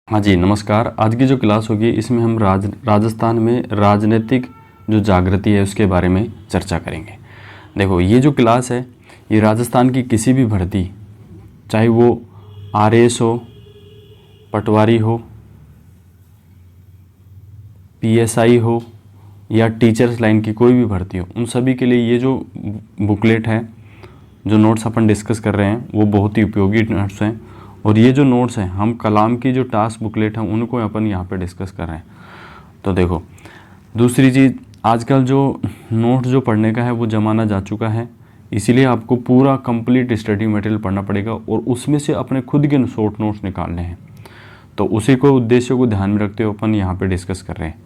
हाँ जी, नमस्कार। आज की जो क्लास होगी इसमें हम राजस्थान में राजनीतिक जो जागृति है उसके बारे में चर्चा करेंगे। देखो, ये जो क्लास है ये राजस्थान की किसी भी भर्ती, चाहे वो आरएएस हो, पटवारी हो, पीएसआई हो या टीचर्स लाइन की कोई भी भर्ती हो, उन सभी के लिए ये जो बुकलेट है, जो नोट्स अपन डिस्कस कर रहे हैं वो बहुत ही उपयोगी नोट्स हैं। और ये जो नोट्स हैं हम कलाम की जो टास्क बुकलेट हैं उनको अपन यहाँ पे डिस्कस कर रहे हैं। तो देखो, दूसरी चीज़, आजकल जो नोट्स जो पढ़ने का है वो ज़माना जा चुका है, इसीलिए आपको पूरा कंप्लीट स्टडी मटेरियल पढ़ना पड़ेगा और उसमें से अपने खुद के शॉर्ट नोट्स निकालने हैं। तो उसी को उद्देश्य को ध्यान में रखते हुए अपन यहाँ पे डिस्कस कर रहे हैं।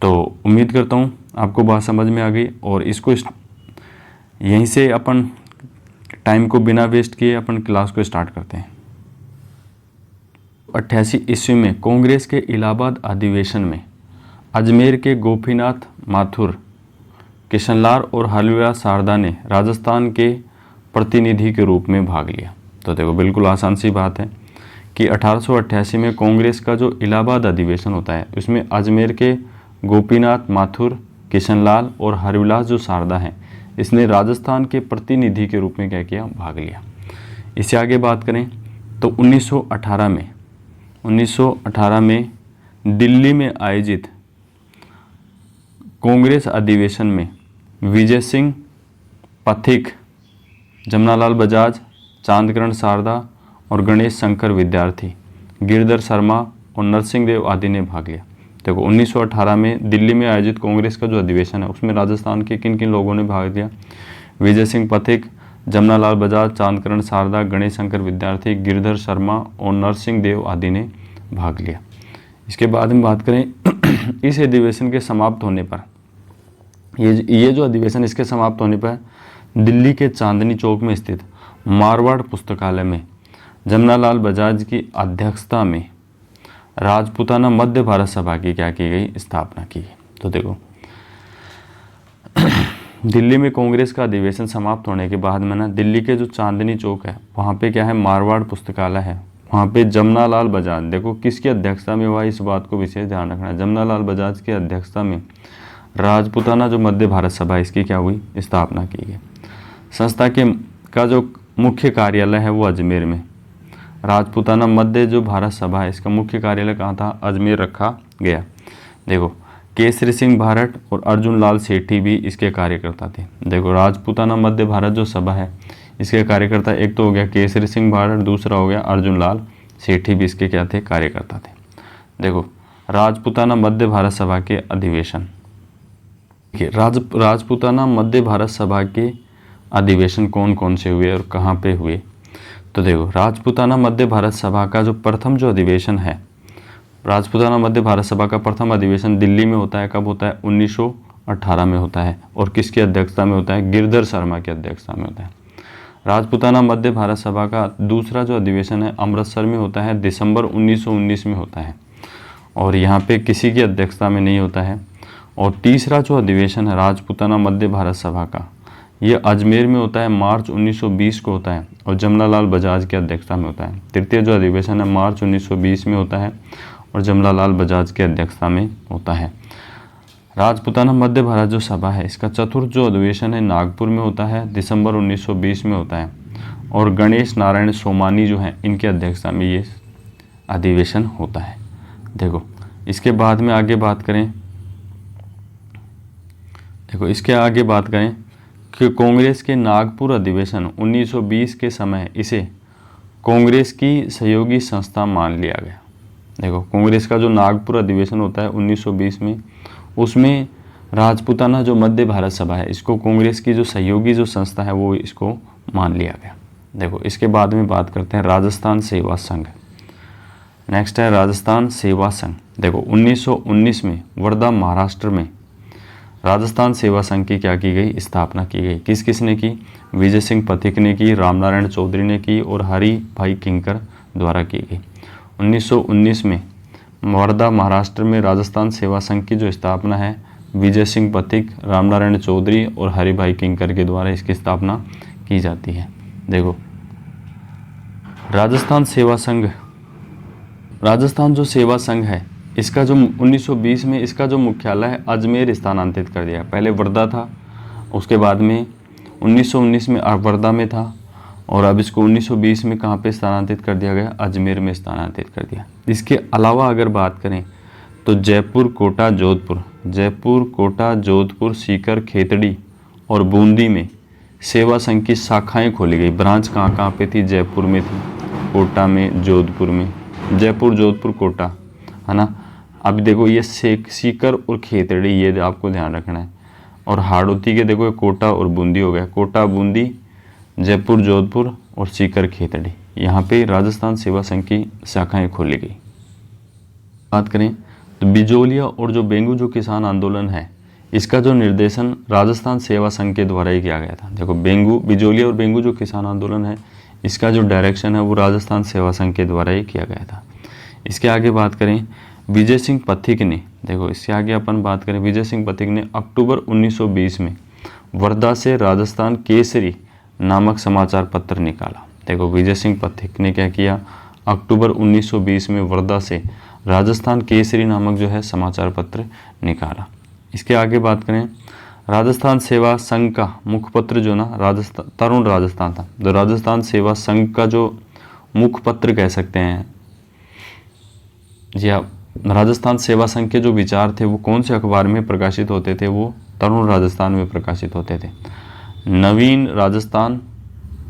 तो उम्मीद करता हूँ आपको बात समझ में आ गई और इसको यहीं से अपन टाइम को बिना वेस्ट किए अपन क्लास को स्टार्ट करते हैं। 88 ईस्वी में कांग्रेस के इलाहाबाद अधिवेशन में अजमेर के गोपीनाथ माथुर, किशनलाल और हलवेला शारदा ने राजस्थान के प्रतिनिधि के रूप में भाग लिया। तो देखो, बिल्कुल आसान सी बात है कि 1888 में कांग्रेस का जो इलाहाबाद अधिवेशन होता है उसमें अजमेर के गोपीनाथ माथुर, किशनलाल और हरविलास जो शारदा हैं, इसने राजस्थान के प्रतिनिधि के रूप में क्या किया, भाग लिया। इससे आगे बात करें तो 1918 में दिल्ली में आयोजित कांग्रेस अधिवेशन में विजय सिंह पथिक, जमनालाल बजाज, चांदकरण शारदा और गणेश शंकर विद्यार्थी, गिरधर शर्मा और नरसिंह देव आदि ने भाग लिया। देखो, 1918 में दिल्ली में आयोजित कांग्रेस का जो अधिवेशन है उसमें राजस्थान के किन किन लोगों ने भाग लिया? विजय सिंह पथिक, जमनालाल बजाज, चांदकरण शारदा, गणेश शंकर विद्यार्थी, गिरधर शर्मा और नरसिंह देव आदि ने भाग लिया। इसके बाद हम बात करें इस अधिवेशन के समाप्त होने पर, ये जो अधिवेशन इसके समाप्त होने पर दिल्ली के चांदनी चौक में स्थित मारवाड़ पुस्तकालय में जमनालाल बजाज की अध्यक्षता में राजपूताना मध्य भारत सभा की क्या की गई, स्थापना की गई। तो देखो, दिल्ली में कांग्रेस का अधिवेशन समाप्त होने के बाद में ना दिल्ली के जो चांदनी चौक है वहाँ पे क्या है, मारवाड़ पुस्तकालय है, वहाँ पे जमनालाल बजाज, देखो किसकी अध्यक्षता में हुआ, इस बात को विशेष ध्यान रखना है। जमनालाल बजाज की अध्यक्षता में राजपूताना जो मध्य भारत सभा, इसकी क्या हुई, स्थापना की गई। संस्था का जो मुख्य कार्यालय है वो अजमेर में, राजपूताना मध्य जो भारत सभा है इसका मुख्य कार्यालय कहाँ था, अजमेर रखा गया। देखो, केसरी सिंह भारत और अर्जुन लाल सेठी भी इसके कार्यकर्ता थे। देखो, राजपूताना मध्य भारत जो सभा है इसके कार्यकर्ता एक तो हो गया केसरी सिंह भारत, दूसरा हो गया अर्जुन लाल सेठी भी इसके क्या थे, कार्यकर्ता थे। देखो, राजपूताना मध्य भारत सभा के अधिवेशन, राजपूताना मध्य भारत सभा के अधिवेशन कौन कौन से हुए और कहाँ पे हुए? तो देखो, राजपूताना मध्य भारत सभा का जो प्रथम जो अधिवेशन है, राजपूताना मध्य भारत सभा का प्रथम अधिवेशन दिल्ली में होता है। कब होता है? 1918 में होता है। और किसकी अध्यक्षता में होता है? गिरधर शर्मा की अध्यक्षता में होता है। राजपूताना मध्य भारत सभा का दूसरा जो अधिवेशन है अमृतसर में होता है, दिसंबर 1919 में होता है और यहाँ पे किसी की अध्यक्षता में नहीं होता है। और तीसरा जो अधिवेशन है राजपूताना मध्य भारत सभा का, ये अजमेर में होता है, मार्च 1920 को होता है और जमनालाल बजाज की अध्यक्षता में होता है। तृतीय जो अधिवेशन है मार्च 1920 में होता है और जमनालाल बजाज की अध्यक्षता में होता है। राजपूताना मध्य भारत जो सभा है इसका चतुर्थ जो अधिवेशन है नागपुर में होता है, दिसंबर 1920 में होता है और गणेश नारायण सोमानी जो हैं इनकी अध्यक्षता में ये अधिवेशन होता है। देखो, इसके बाद में आगे बात करें, देखो इसके आगे बात करें कि कांग्रेस के नागपुर अधिवेशन 1920 के समय इसे कांग्रेस की सहयोगी संस्था मान लिया गया। देखो, कांग्रेस का जो नागपुर अधिवेशन होता है 1920 में, उसमें राजपूताना जो मध्य भारत सभा है इसको कांग्रेस की जो सहयोगी जो संस्था है वो इसको मान लिया गया। देखो, इसके बाद में बात करते हैं राजस्थान सेवा संघ। नेक्स्ट है राजस्थान सेवा संघ। देखो, 1919 में वर्धा महाराष्ट्र में राजस्थान सेवा संघ की क्या की गई, स्थापना की गई। किस किस ने की? विजय सिंह पथिक ने की, रामनारायण चौधरी ने की और हरि भाई किंकर द्वारा की गई। 1919 में वर्धा महाराष्ट्र में राजस्थान सेवा संघ की जो स्थापना है विजय सिंह पथिक, रामनारायण चौधरी और हरि भाई किंकर के द्वारा इसकी स्थापना की जाती है। देखो, राजस्थान सेवा संघ राजस्थान जो सेवा संघ है इसका जो 1920 में इसका जो मुख्यालय है अजमेर स्थानांतरित कर दिया। पहले वर्धा था, उसके बाद में 1919 में वर्धा में था, और अब इसको 1920 में कहाँ पे स्थानांतरित कर दिया गया, अजमेर में स्थानांतरित कर दिया। इसके अलावा अगर बात करें तो जयपुर, कोटा, जोधपुर, जयपुर, कोटा, जोधपुर, सीकर, खेतड़ी और बूंदी में सेवा संघ की शाखाएं खोली गई। ब्रांच कहाँ कहाँ पे थी, जयपुर में थी, कोटा में, जोधपुर में, जयपुर, जोधपुर, कोटा, है ना। अब देखो ये सीकर और खेतड़ी, ये आपको ध्यान रखना है। और हाड़ौती के देखो कोटा और बूंदी हो गया, कोटा, बूंदी, जयपुर, जोधपुर और सीकर, खेतड़ी, यहाँ पे राजस्थान सेवा संघ की शाखाएं खोली गई। बात करें तो बिजोलिया और जो बेंगू जो किसान आंदोलन है इसका जो निर्देशन राजस्थान सेवा संघ के द्वारा ही किया गया था। देखो बिजोलिया और बेंगू जो किसान आंदोलन है इसका जो डायरेक्शन है वो राजस्थान सेवा संघ के द्वारा ही किया गया था। इसके आगे बात करें विजय सिंह पथिक ने, देखो इससे आगे अपन बात करें, विजय सिंह पथिक ने अक्टूबर 1920 में वर्धा से राजस्थान केसरी नामक समाचार पत्र निकाला। देखो विजय सिंह पथिक ने क्या किया, अक्टूबर 1920 में वर्धा से राजस्थान केसरी नामक जो है समाचार पत्र निकाला। इसके आगे बात करें राजस्थान सेवा संघ का मुखपत्र जो ना राजस्थान तरुण राजस्थान था। तो राजस्थान सेवा संघ का जो मुखपत्र कह सकते हैं जी आप, राजस्थान सेवा संघ के जो विचार थे वो कौन से अखबार में प्रकाशित होते थे, वो तरुण राजस्थान में प्रकाशित होते थे। नवीन राजस्थान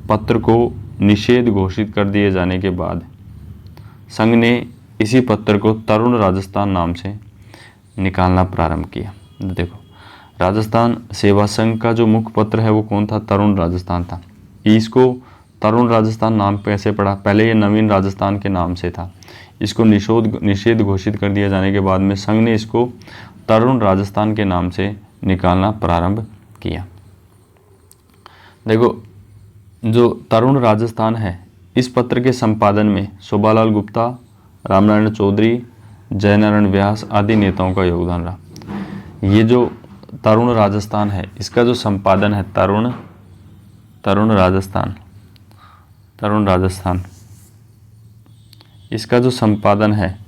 पत्र को निषेध घोषित कर दिए जाने के बाद संघ ने इसी पत्र को तरुण राजस्थान नाम से निकालना प्रारंभ किया। देखो राजस्थान सेवा संघ का जो मुख्य पत्र है वो कौन था, तरुण राजस्थान था। इसको तरुण राजस्थान नाम कैसे पड़ा, पहले ये नवीन राजस्थान के नाम से था। इसको निषेध घोषित कर दिए जाने के बाद में संघ ने इसको तरुण राजस्थान के नाम से निकालना प्रारंभ किया। देखो जो तरुण राजस्थान है इस पत्र के संपादन में शोभालाल गुप्ता, रामनारायण चौधरी, जयनारायण व्यास आदि नेताओं का योगदान रहा। ये जो तरुण राजस्थान है इसका जो संपादन है तरुण राजस्थान इसका जो संपादन है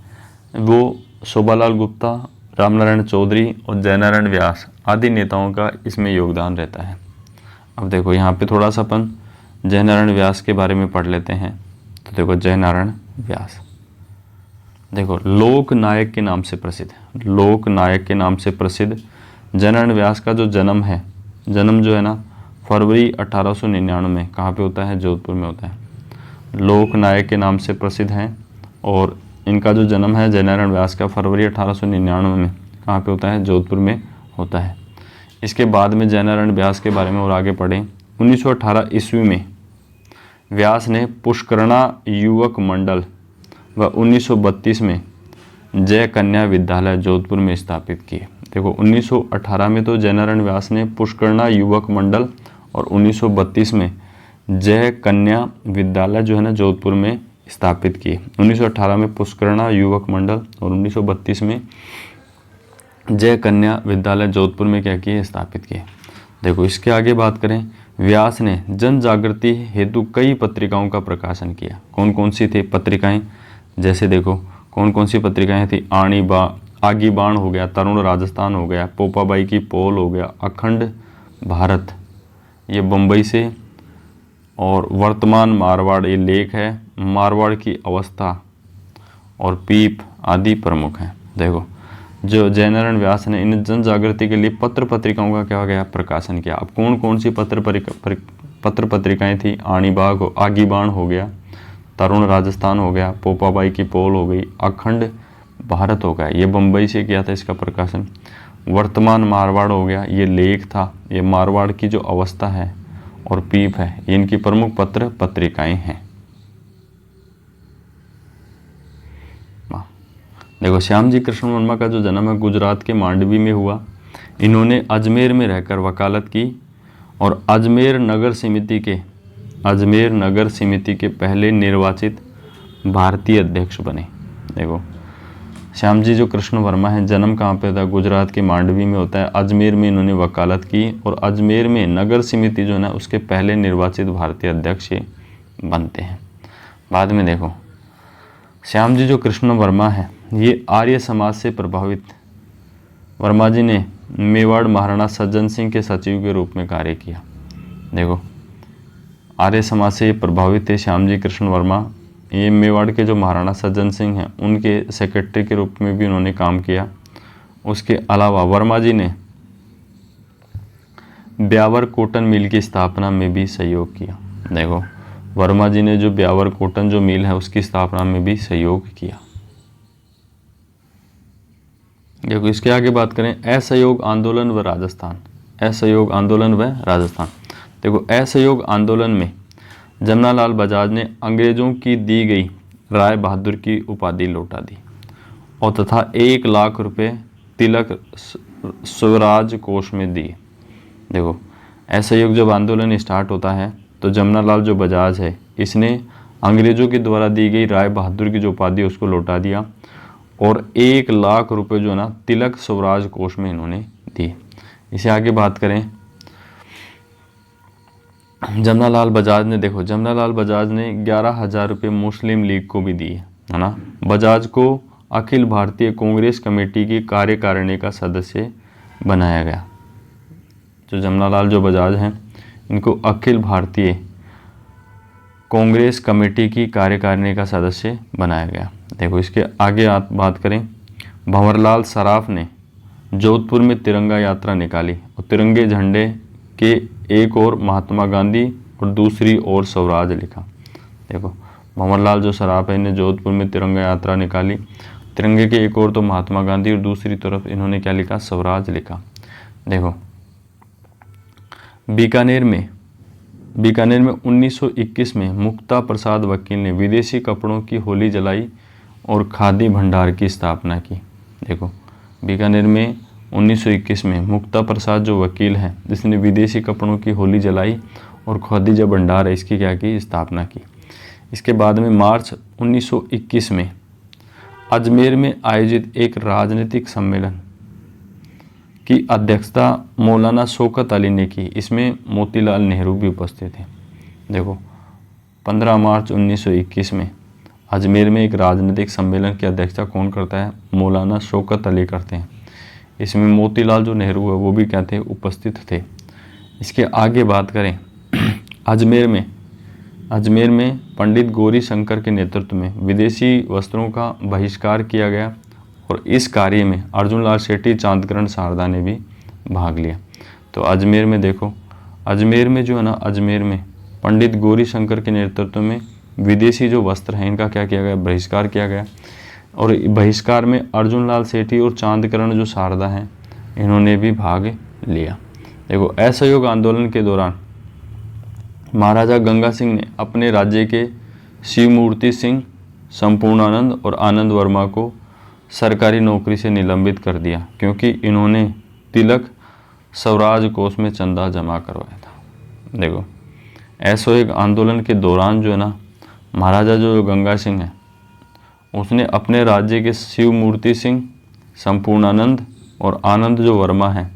वो शोभालाल गुप्ता, रामनारायण चौधरी और जयनारायण व्यास आदि नेताओं का इसमें योगदान रहता है। अब देखो यहाँ पे थोड़ा सा अपन जयनारायण व्यास के बारे में पढ़ लेते हैं। तो देखो जयनारायण व्यास देखो लोक नायक के नाम से प्रसिद्ध जयनारायण व्यास का जो जन्म जो है ना फरवरी 1899 में कहाँ पे होता है, जोधपुर में होता है। लोक नायक के नाम से प्रसिद्ध हैं और इनका जो जन्म है जयनारायण व्यास का फरवरी 1899 में कहाँ पे होता है, जोधपुर में होता है। इसके बाद में जयनारायण व्यास के बारे में और आगे पढ़ें। 1918 ईस्वी में व्यास ने पुष्करणा युवक मंडल व 1932 में जय कन्या विद्यालय जोधपुर में स्थापित किए। देखो 1918 में तो जयनारायण व्यास ने पुष्करणा युवक मंडल और 1932 में जय कन्या विद्यालय जो है ना जोधपुर में स्थापित किए। 1918 में पुष्करणा युवक मंडल और 1932 में जय कन्या विद्यालय जोधपुर में क्या किए, स्थापित किए। देखो इसके आगे बात करें, व्यास ने जन जागृति हेतु कई पत्रिकाओं का प्रकाशन किया। कौन कौन सी थी पत्रिकाएं, जैसे देखो कौन कौन सी पत्रिकाएं थी, आगी बाण हो गया, तरुण राजस्थान हो गया, पोपाबाई की पोल हो गया, अखंड भारत ये बम्बई से, और वर्तमान मारवाड़ ये लेख है, मारवाड़ की अवस्था और पीप आदि प्रमुख हैं। देखो जो जयनारायण व्यास ने इन जन जागृति के लिए पत्र पत्रिकाओं का क्या गया प्रकाशन किया। अब कौन कौन सी पत्र पत्रिकाएं थी, आगी बाण हो गया, तरुण राजस्थान हो गया, पोपाबाई की पोल हो गई, अखंड भारत हो गया, ये बम्बई से किया था इसका प्रकाशन। वर्तमान मारवाड़ हो गया, ये लेख था, ये मारवाड़ की जो अवस्था है और पीप है, ये इनकी प्रमुख पत्र पत्रिकाएं हैं। देखो श्याम जी कृष्ण वर्मा का जो जन्म है गुजरात के मांडवी में हुआ। इन्होंने अजमेर में रहकर वकालत की और अजमेर नगर समिति के पहले निर्वाचित भारतीय अध्यक्ष बने। देखो श्याम जी जो कृष्ण वर्मा है जन्म कहाँ पे था, गुजरात के मांडवी में होता है। अजमेर में इन्होंने वकालत की और अजमेर में नगर समिति जो है ना उसके पहले निर्वाचित भारतीय अध्यक्ष बनते हैं। बाद में देखो श्यामजी जो कृष्ण वर्मा है ये आर्य समाज से प्रभावित। वर्मा जी ने मेवाड़ महाराणा सज्जन सिंह के सचिव के रूप में कार्य किया। देखो आर्य समाज से प्रभावित थे श्यामजी कृष्ण वर्मा। ये मेवाड़ के जो महाराणा सज्जन सिंह हैं उनके सेक्रेटरी के रूप में भी उन्होंने काम किया। उसके अलावा वर्मा जी ने ब्यावर कॉटन मिल की स्थापना में भी सहयोग किया। देखो वर्मा जी ने जो ब्यावर कॉटन जो मिल है उसकी स्थापना में भी सहयोग किया। देखो इसके आगे बात करें असहयोग आंदोलन व राजस्थान। असहयोग आंदोलन व राजस्थान। देखो असहयोग आंदोलन में जमनालाल बजाज ने अंग्रेजों की दी गई राय बहादुर की उपाधि लौटा दी और तथा 1 लाख रुपए तिलक स्वराज कोष में दिए। देखो असहयोग जब आंदोलन स्टार्ट होता है तो जमनालाल जो बजाज है इसने अंग्रेजों के द्वारा दी गई राय बहादुर की जो उपाधि उसको लौटा दिया और 1 लाख रुपए जो ना तिलक स्वराज कोष में इन्होंने दिए। इसे आगे बात करें जमनालाल बजाज ने, देखो जमनालाल बजाज ने 11,000 रुपये मुस्लिम लीग को भी दिए है ना। बजाज को अखिल भारतीय कांग्रेस कमेटी की कार्यकारिणी का सदस्य बनाया गया। जो जमनालाल जो बजाज हैं इनको अखिल भारतीय कांग्रेस कमेटी की कार्यकारिणी का सदस्य बनाया गया। देखो इसके आगे आप बात करें भंवरलाल सराफ ने जोधपुर में तिरंगा यात्रा निकाली और तिरंगे झंडे के एक ओर महात्मा गांधी और दूसरी ओर स्वराज लिखा। देखो भंवरलाल जो सराफ है इन्हें जोधपुर में तिरंगा यात्रा निकाली, तिरंगे के एक ओर तो महात्मा गांधी और दूसरी तरफ इन्होंने क्या लिखा, स्वराज लिखा। देखो बीकानेर में 1921 में मुक्ता प्रसाद वकील ने विदेशी कपड़ों की होली जलाई और खादी भंडार की स्थापना की। देखो बीकानेर में 1921 में मुक्ता प्रसाद जो वकील हैं जिसने विदेशी कपड़ों की होली जलाई और खादी भंडार है इसकी क्या की स्थापना की। इसके बाद में मार्च 1921 में अजमेर में आयोजित एक राजनीतिक सम्मेलन की अध्यक्षता मौलाना शौकत अली ने की। इसमें मोतीलाल नेहरू भी उपस्थित थे। देखो 15 मार्च 1921 में अजमेर में एक राजनीतिक सम्मेलन की अध्यक्षता कौन करता है, मौलाना शौकत अली करते हैं। इसमें मोतीलाल जो नेहरू है वो भी क्या थे, उपस्थित थे। इसके आगे बात करें अजमेर में पंडित गौरी शंकर के नेतृत्व में विदेशी वस्त्रों का बहिष्कार किया गया और इस कार्य में अर्जुनलाल शेट्टी, चांदकरण शारदा ने भी भाग लिया। तो अजमेर में देखो, अजमेर में जो है ना, अजमेर में पंडित गौरी शंकर के नेतृत्व में विदेशी जो वस्त्र हैं इनका क्या किया गया, बहिष्कार किया गया। और बहिष्कार में अर्जुनलाल शेट्टी और चांदकरण जो शारदा हैं इन्होंने भी भाग लिया। देखो असहयोग आंदोलन के दौरान महाराजा गंगा सिंह ने अपने राज्य के शिवमूर्ति सिंह, संपूर्णानंद और आनंद वर्मा को सरकारी नौकरी से निलंबित कर दिया क्योंकि इन्होंने तिलक स्वराज कोष में चंदा जमा करवाया था। देखो असहयोग आंदोलन के दौरान जो है ना, महाराजा जो गंगा सिंह है उसने अपने राज्य के शिवमूर्ति सिंह, संपूर्णानंद और आनंद जो वर्मा है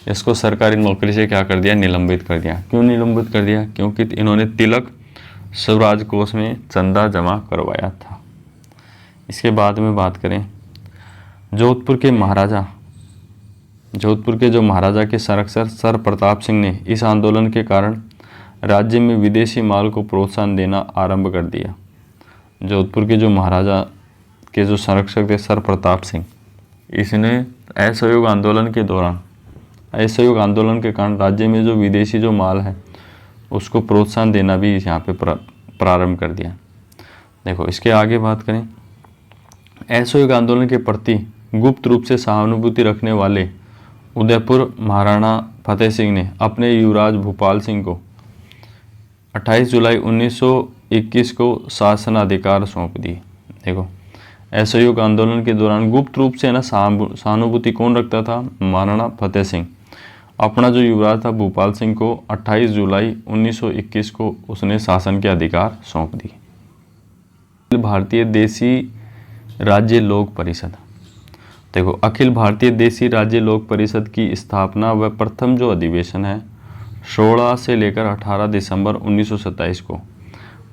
इसको सरकारी नौकरी से क्या कर दिया, निलंबित कर दिया। क्यों निलंबित कर दिया, क्योंकि इन्होंने तिलक स्वराज कोष में चंदा जमा करवाया था। इसके बाद में बात करें जोधपुर के जो महाराजा के संरक्षक सर प्रताप सिंह ने इस आंदोलन के कारण राज्य में विदेशी माल को प्रोत्साहन देना आरंभ कर दिया। जोधपुर के जो महाराजा के जो संरक्षक थे सर प्रताप सिंह, इसने असहयोग आंदोलन के दौरान, असहयोग आंदोलन के कारण राज्य में जो विदेशी जो माल है उसको प्रोत्साहन देना भी यहाँ पे प्रारंभ कर दिया। देखो इसके आगे बात करें असहयोग आंदोलन के प्रति गुप्त रूप से सहानुभूति रखने वाले उदयपुर महाराणा फतेह सिंह ने अपने युवराज भूपाल सिंह को 28 जुलाई 1921 को शासनाधिकार सौंप दिए। देखो असहयोग आंदोलन के दौरान गुप्त रूप से ना सहानुभूति कौन रखता था, महाराणा फतेह सिंह अपना जो युवराज था भूपाल सिंह को 28 जुलाई 1921 को उसने शासन के अधिकार सौंप दिए। भारतीय देसी राज्य लोक परिषद, देखो अखिल भारतीय देसी राज्य लोक परिषद की स्थापना व प्रथम जो अधिवेशन है 16 से लेकर 18 दिसंबर 1927 को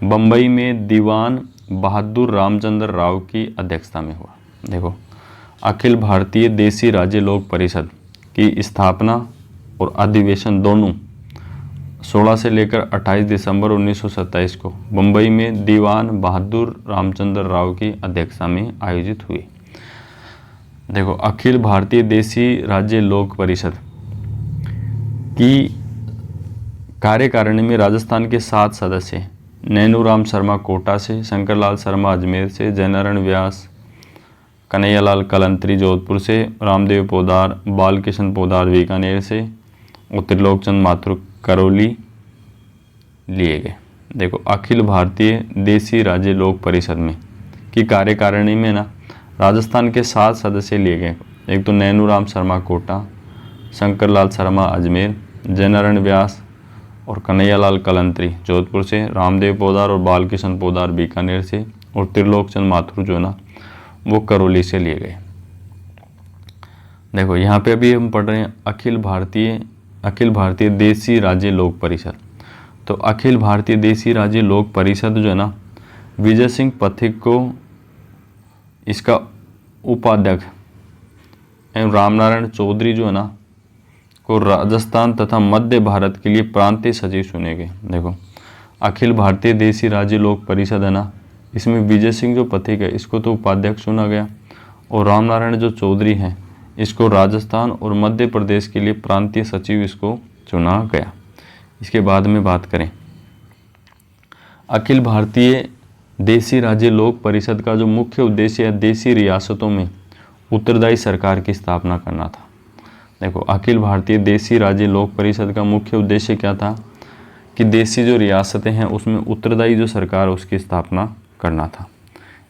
बम्बई में दीवान बहादुर रामचंद्र राव की अध्यक्षता में हुआ। देखो, अखिल भारतीय देसी राज्य लोक परिषद की स्थापना और अधिवेशन दोनों 16 से लेकर 28 दिसंबर 1927 को मुंबई में दीवान बहादुर रामचंद्र राव की अध्यक्षता में आयोजित हुई। देखो, अखिल भारतीय देसी राज्य लोक परिषद की कार्यकारिणी में राजस्थान के 7 सदस्य नैनूराम शर्मा कोटा से, शंकरलाल शर्मा अजमेर से, जयनारायण व्यास, कन्हैयालाल कलंत्री जोधपुर से, रामदेव पोदार, बालकिशन पोदार बीकानेर से और त्रिलोकचंद माथुर करौली लिए गए। देखो, अखिल भारतीय देसी राज्य लोक परिषद में की कार्यकारिणी में ना राजस्थान के 7 सदस्य लिए गए। एक तो नैनूराम शर्मा कोटा, शंकरलाल शर्मा अजमेर, जयनारायण व्यास और कन्हैयालाल कलंत्री जोधपुर से, रामदेव पोदार और बालकिशन पोदार बीकानेर से और त्रिलोकचंद माथुर जो ना वो करौली से लिए गए। देखो, यहाँ पे अभी हम पढ़ रहे हैं अखिल भारतीय देसी राज्य लोक परिषद। तो अखिल भारतीय देसी राज्य लोक परिषद जो है ना, विजय सिंह पथिक को इसका उपाध्यक्ष एवं रामनारायण चौधरी जो है ना को राजस्थान तथा मध्य भारत के लिए प्रांतीय सचिव चुने गए। देखो, अखिल भारतीय देसी राज्य लोक परिषद है ना, इसमें विजय सिंह जो पथिक है इसको तो उपाध्यक्ष चुना गया और रामनारायण जो चौधरी हैं इसको राजस्थान और मध्य प्रदेश के लिए प्रांतीय सचिव इसको चुना गया। इसके बाद में बात करें, अखिल भारतीय देसी राज्य लोक परिषद का जो मुख्य उद्देश्य है देसी रियासतों में उत्तरदायी सरकार की स्थापना करना था। देखो, अखिल भारतीय देसी राज्य लोक परिषद का मुख्य उद्देश्य क्या था कि देसी जो रियासतें हैं उसमें उत्तरदायी जो सरकार उसकी स्थापना करना था।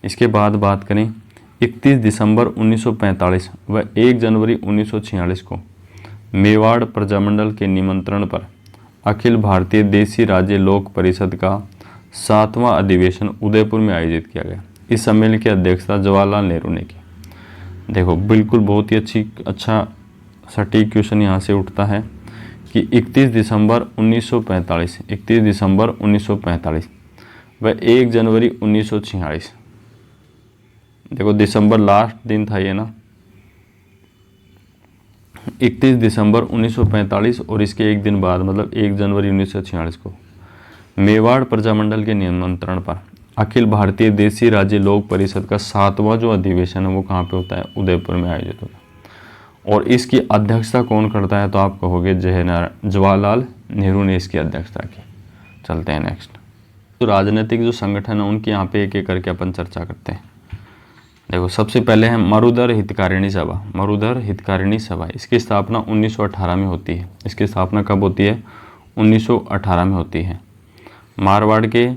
इसके बाद बात करें, 31 दिसंबर 1945 व 1 जनवरी 1946 को मेवाड़ प्रजामंडल के निमंत्रण पर अखिल भारतीय देसी राज्य लोक परिषद का 7वां अधिवेशन उदयपुर में आयोजित किया गया। इस सम्मेलन की अध्यक्षता जवाहरलाल नेहरू ने की। देखो, बिल्कुल बहुत ही अच्छा सटीक क्वेश्चन यहाँ से उठता है कि 31 दिसंबर 1945 व 1 जनवरी 1946। देखो, दिसंबर लास्ट दिन था ये ना, 31 दिसंबर 1945 और इसके एक दिन बाद मतलब 1 जनवरी 1946 को मेवाड़ प्रजामंडल के निमंत्रण पर अखिल भारतीय देसी राज्य लोक परिषद का 7वां जो अधिवेशन है वो कहाँ पे होता है, उदयपुर में आयोजित होता है। और इसकी अध्यक्षता कौन करता है, तो आप कहोगे जवाहरलाल नेहरू ने इसकी अध्यक्षता की। चलते हैं नेक्स्ट। तो राजनीतिक जो संगठन है उनकी यहाँ पे एक एक करके अपन चर्चा करते हैं। देखो, सबसे पहले है मरुधर हितकारिणी सभा। मरुधर हितकारिणी सभा, इसकी स्थापना 1918 में होती है। इसकी स्थापना कब होती है, 1918 में होती है। मारवाड़ के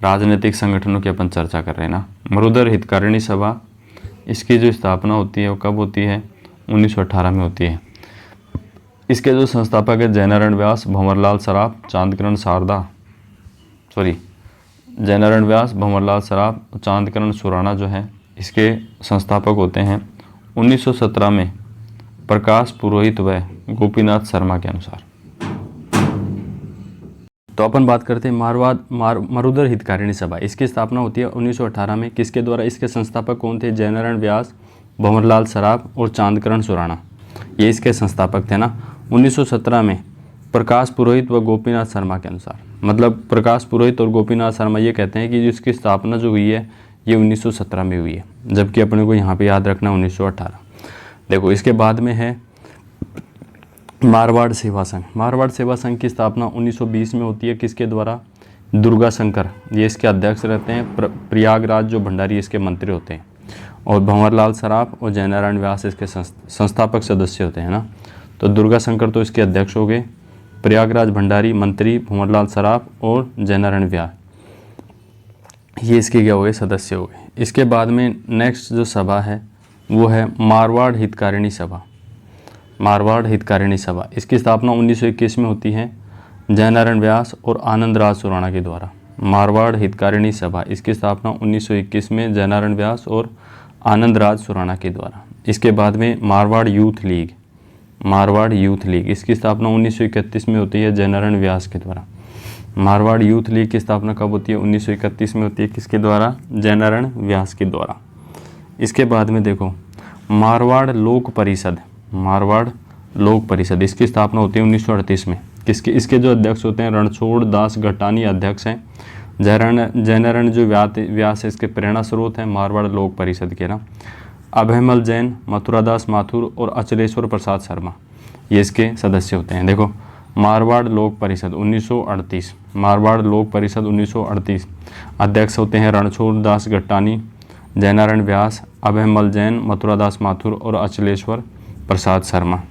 राजनीतिक संगठनों की अपन चर्चा कर रहे हैं ना। मरुधर हितकारिणी सभा, इसकी जो स्थापना होती है वो कब होती है, 1918 में होती है। इसके जो संस्थापक है जयनारायण व्यास, भंवरलाल सराफ, जयनारायण व्यास, भंवरलाल सराफ, चांदकरण सुराणा जो है इसके संस्थापक होते हैं। 1917 में प्रकाश पुरोहित व गोपीनाथ शर्मा के अनुसार। तो अपन बात करते हैं मरुधर हितकारिणी सभा। इसकी स्थापना होती है 1918 में। किसके द्वारा? इसके संस्थापक कौन थे? जयनारायण व्यास, भंवरलाल सराफ और चांदकरण सुराणा, ये इसके संस्थापक थे ना। 1917 में प्रकाश पुरोहित व गोपीनाथ शर्मा के अनुसार, मतलब प्रकाश पुरोहित और गोपीनाथ शर्मा ये कहते हैं कि जिसकी स्थापना जो हुई है ये 1917 में हुई है, जबकि अपने को यहाँ पे याद रखना 1918। देखो, इसके बाद में है मारवाड़ सेवा संघ। मारवाड़ सेवा संघ की स्थापना 1920 में होती है। किसके द्वारा? दुर्गा शंकर, ये इसके अध्यक्ष रहते हैं। प्रयागराज जो भंडारी इसके मंत्री होते हैं, और भंवरलाल सराफ और जयनारायण व्यास इसके संस्थापक सदस्य होते हैं ना। तो दुर्गा शंकर तो इसके अध्यक्ष हो गए, प्रयागराज भंडारी मंत्री भंवरलाल सराफ और जयनारायण व्यास ये इसके क्या हो गए? सदस्य हो गए। इसके बाद में नेक्स्ट जो सभा है वो है मारवाड़ हितकारिणी सभा। मारवाड़ हितकारिणी सभा, इसकी स्थापना 1921 में होती है जयनारायण व्यास और आनंद राज सुराणा के द्वारा। मारवाड़ हितकारिणी सभा, इसकी स्थापना 1921 में जयनारायण व्यास और आनंद राज सुराणा के द्वारा। इसके बाद में Marwar youth league, Marwar youth league, इसकी स्थापना 1931 में होती है जयनारायण व्यास के द्वारा। मारवाड़ यूथ लीग की स्थापना कब होती है? 1931 में होती है। किसके द्वारा? जयनारायण व्यास के द्वारा। इसके बाद में देखो मारवाड़ लोक परिषद, मारवाड़ लोक परिषद, इसकी स्थापना होती है 1938 में। किसके? इसके जो अध्यक्ष होते हैं रणछोड़ दास घटानी अध्यक्ष हैं। जयनारायण जो व्यास है इसके प्रेरणा स्रोत हैं मारवाड़ लोक परिषद के ना। अभयमल जैन, मथुरादास माथुर और अचलेश्वर प्रसाद शर्मा ये इसके सदस्य होते हैं। देखो मारवाड़ लोक परिषद 1938, मारवाड़ लोक परिषद 1938 अध्यक्ष होते हैं रणछोड़ दास घट्टानी, जयनारायण व्यास, अभयमल जैन, मथुरादास माथुर और अचलेश्वर प्रसाद शर्मा।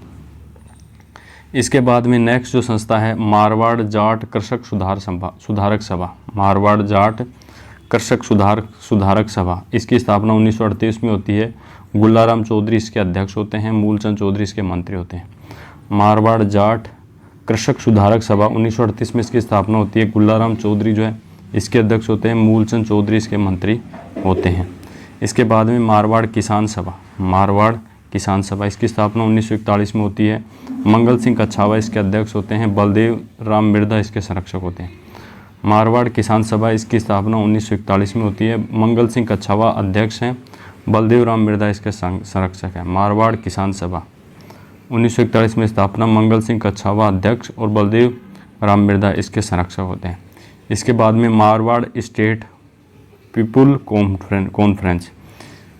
इसके बाद में नेक्स्ट जो संस्था है मारवाड़ जाट कृषक सुधारक सभा, मारवाड़ जाट कृषक सुधारक सभा, इसकी स्थापना 1938 में होती है। गुल्लाराम चौधरी इसके अध्यक्ष होते हैं, मूलचंद चौधरी इसके मंत्री होते हैं। मारवाड़ जाट कृषक सुधारक सभा 1938 में इसकी स्थापना होती है। गुल्लाराम चौधरी जो है इसके अध्यक्ष होते हैं, मूलचंद चौधरी इसके मंत्री होते हैं। इसके बाद में मारवाड़ किसान सभा, मारवाड़ किसान सभा, इसकी स्थापना 1941 में होती है। मंगल सिंह कच्छावा इसके अध्यक्ष होते हैं, बलदेव राम मिर्धा इसके संरक्षक होते हैं। मारवाड़ किसान सभा इसकी स्थापना 1941 में होती है। मंगल सिंह कच्छावा अध्यक्ष हैं, बलदेव राम मिर्धा इसके संरक्षक हैं। मारवाड़ किसान सभा 1941 में स्थापना, मंगल सिंह कच्छावा अध्यक्ष और बलदेव राम मिर्धा इसके संरक्षक होते हैं। इसके बाद में Marwar state people conference,